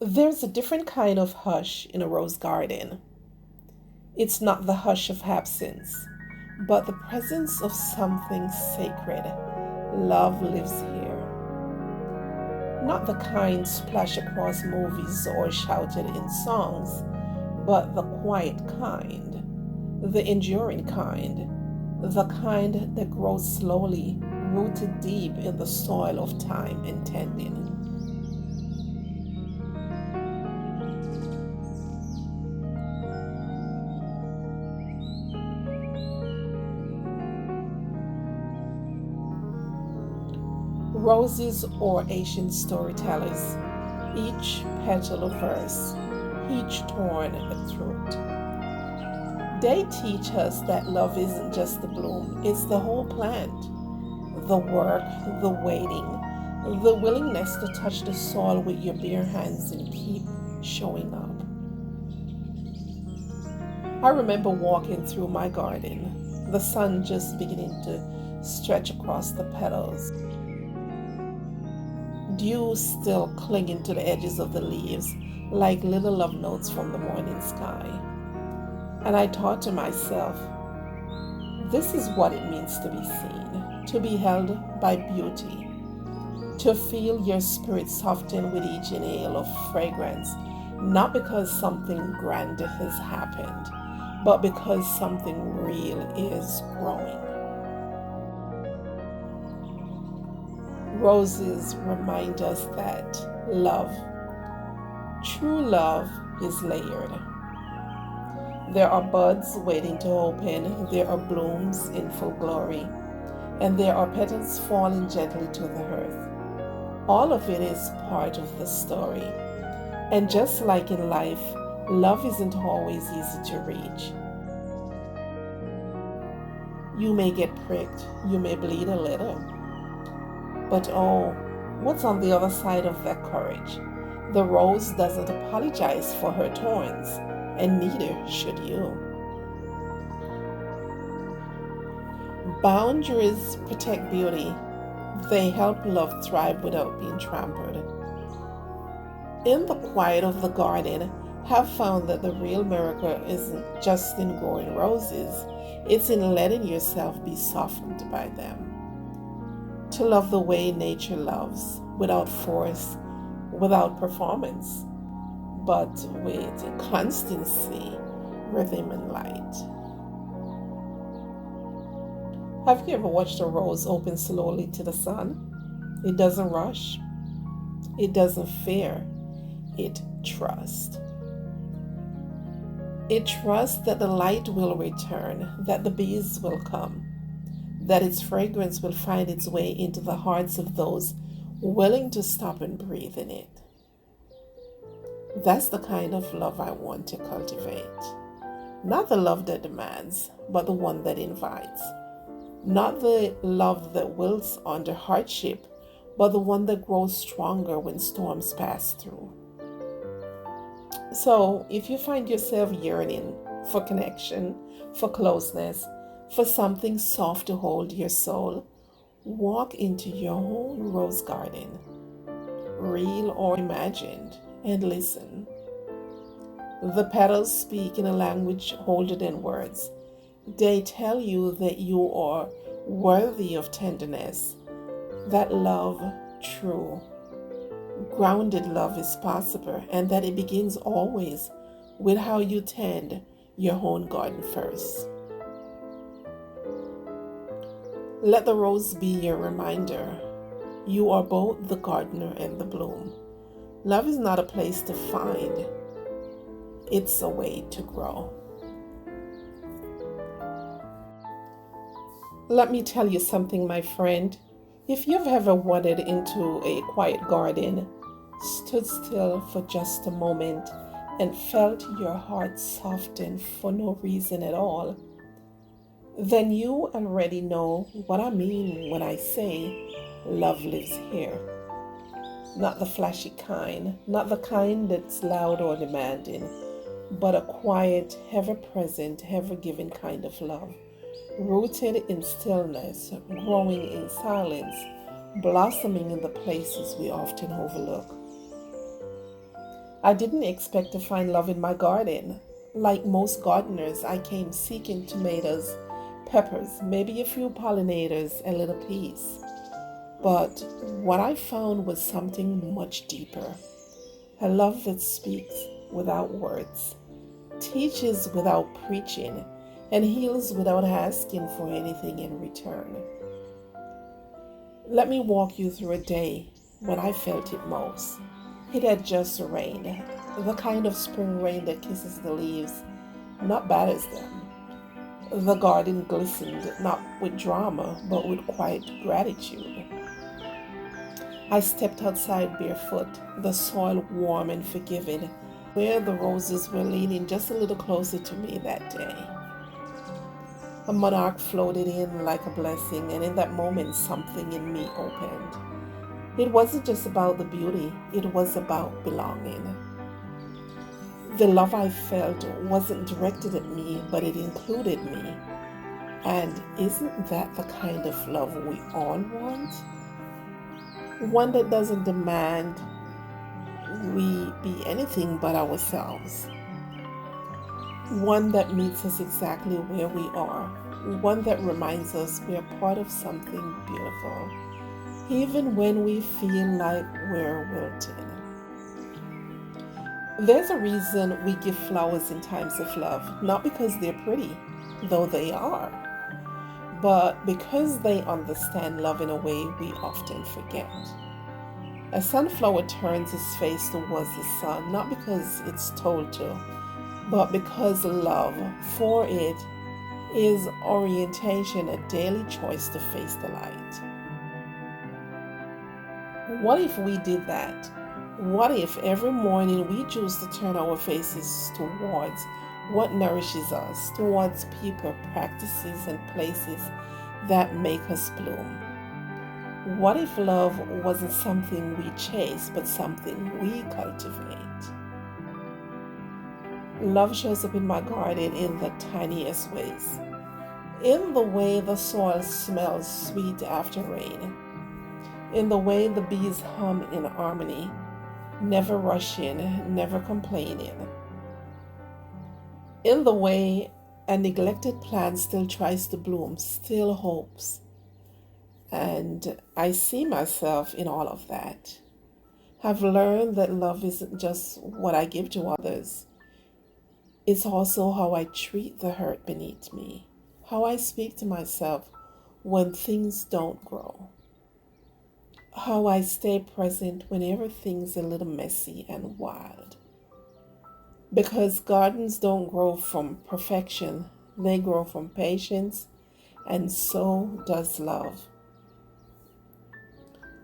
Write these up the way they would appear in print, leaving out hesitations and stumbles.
There's a different kind of hush in a rose garden. It's not the hush of absence, but the presence of something sacred. Love lives here. Not the kind splashed across movies or shouted in songs, but the quiet kind, the enduring kind, the kind that grows slowly, rooted deep in the soil of time and tending. Roses or ancient storytellers, each petal a verse, each thorn a truth. They teach us that love isn't just the bloom, it's the whole plant. The work, the waiting, the willingness to touch the soil with your bare hands and keep showing up. I remember walking through my garden, the sun just beginning to stretch across the petals, dew still clinging to the edges of the leaves like little love notes from the morning sky. And I thought to myself, this is what it means to be seen, to be held by beauty, to feel your spirit soften with each inhale of fragrance, not because something grand has happened, but because something real is growing. Roses remind us that love, true love, is layered. There are buds waiting to open, there are blooms in full glory, and there are petals falling gently to the earth. All of it is part of the story. And just like in life, love isn't always easy to reach. You may get pricked, you may bleed a little. But oh, what's on the other side of that courage? The rose doesn't apologize for her thorns, and neither should you. Boundaries protect beauty. They help love thrive without being trampled. In the quiet of the garden, have found that the real miracle isn't just in growing roses, it's in letting yourself be softened by them. To love the way nature loves, without force, without performance, but with constancy, rhythm, and light. Have you ever watched a rose open slowly to the sun? It doesn't rush, it doesn't fear, it trusts. It trusts that the light will return, that the bees will come, that its fragrance will find its way into the hearts of those willing to stop and breathe in it. That's the kind of love I want to cultivate. Not the love that demands, but the one that invites. Not the love that wilts under hardship, but the one that grows stronger when storms pass through. So, if you find yourself yearning for connection, for closeness, for something soft to hold your soul, walk into your own rose garden, real or imagined, and listen. The petals speak in a language older than words. They tell you that you are worthy of tenderness, that love, true, grounded love is possible, and that it begins always with how you tend your own garden first. Let the rose be your reminder. You are both the gardener and the bloom. Love is not a place to find, it's a way to grow. Let me tell you something, my friend. If you've ever wandered into a quiet garden, stood still for just a moment, and felt your heart soften for no reason at all, then you already know what I mean when I say love lives here. Not the flashy kind, not the kind that's loud or demanding, but a quiet, ever-present, ever-giving kind of love, rooted in stillness, growing in silence, blossoming in the places we often overlook. I didn't expect to find love in my garden. Like most gardeners, I came seeking tomatoes, peppers, maybe a few pollinators, a little peace. But what I found was something much deeper. A love that speaks without words, teaches without preaching, and heals without asking for anything in return. Let me walk you through a day when I felt it most. It had just rained, the kind of spring rain that kisses the leaves, not batters them. The garden glistened, not with drama, but with quiet gratitude. I stepped outside barefoot, the soil warm and forgiving, where the roses were leaning just a little closer to me that day. A monarch floated in like a blessing, and in that moment, something in me opened. It wasn't just about the beauty, it was about belonging. The love I felt wasn't directed at me, but it included me. And isn't that the kind of love we all want? One that doesn't demand we be anything but ourselves. One that meets us exactly where we are. One that reminds us we are part of something beautiful, even when we feel like we're wilting. There's a reason we give flowers in times of love, not because they're pretty, though they are, but because they understand love in a way we often forget. A sunflower turns its face towards the sun, not because it's told to, but because love for it is orientation, a daily choice to face the light. What if we did that? What if every morning we choose to turn our faces towards what nourishes us, towards people, practices, and places that make us bloom? What if love wasn't something we chase, but something we cultivate? Love shows up in my garden in the tiniest ways. In the way the soil smells sweet after rain. In the way the bees hum in harmony, never rushing, never complaining. In the way a neglected plant still tries to bloom, still hopes. And I see myself in all of that. I've learned that love isn't just what I give to others. It's also how I treat the hurt beneath me, how I speak to myself when things don't grow, how I stay present when everything's a little messy and wild. Because gardens don't grow from perfection, they grow from patience, and so does love.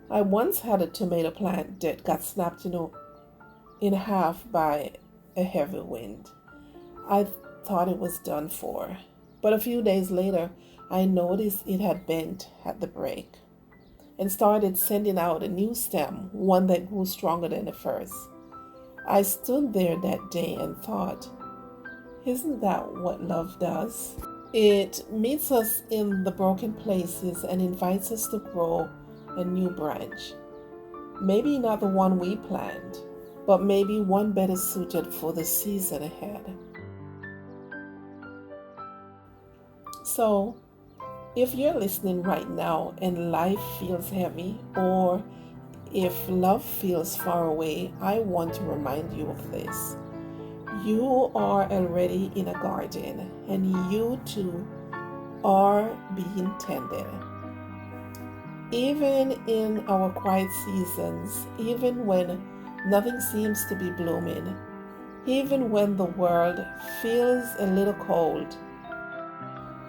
I once had a tomato plant that got snapped in half by a heavy wind. I thought it was done for, but a few days later, I noticed it had bent at the break and started sending out a new stem, one that grew stronger than the first. I stood there that day and thought, isn't that what love does? It meets us in the broken places and invites us to grow a new branch. Maybe not the one we planned, but maybe one better suited for the season ahead. So, if you're listening right now and life feels heavy, or if love feels far away, I want to remind you of this. You are already in a garden, and you too are being tended. Even in our quiet seasons, even when nothing seems to be blooming, even when the world feels a little cold,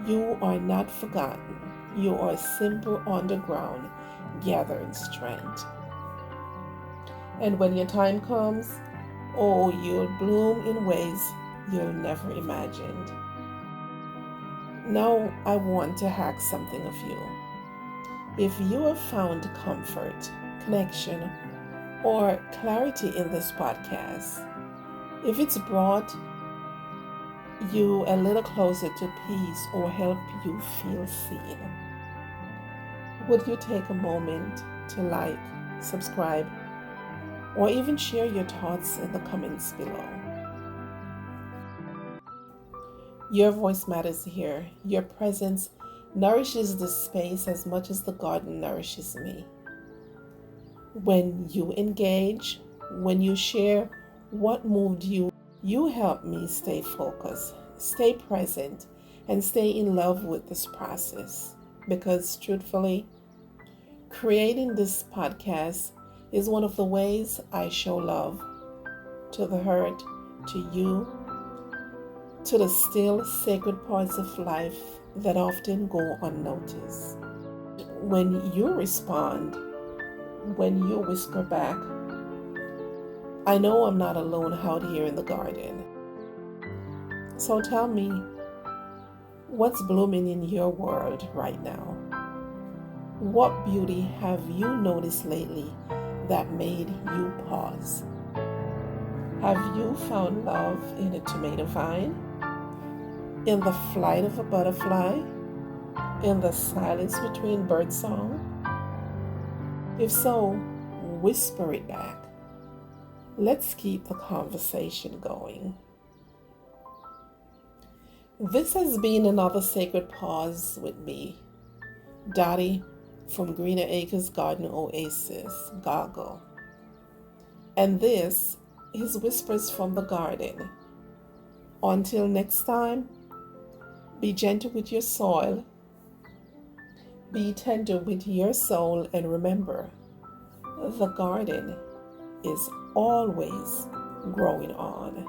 you are not forgotten. You are simple underground, gathering strength. And when your time comes, oh, you'll bloom in ways you'll never imagined. Now, I want to ask something of you. If you have found comfort, connection, or clarity in this podcast, if it's brought you a little closer to peace or help you feel seen, would you take a moment to like, subscribe, or even share your thoughts in the comments below. Your voice matters here. Your presence nourishes the space as much as the garden nourishes me. When you engage, when you share what moved you, you help me stay focused, stay present, and stay in love with this process. Because truthfully, creating this podcast is one of the ways I show love to the hurt, to you, to the still sacred parts of life that often go unnoticed. When you respond, when you whisper back, I know I'm not alone out here in the garden. So tell me, what's blooming in your world right now? What beauty have you noticed lately that made you pause? Have you found love in a tomato vine? In the flight of a butterfly? In the silence between birdsong? If so, whisper it back. Let's keep the conversation going. This has been another sacred pause with me, Dotty from Greener Acres Garden Oasis, Goggle. And this is Whispers from the Garden. Until next time, be gentle with your soil, be tender with your soul, and remember, the garden is always growing on.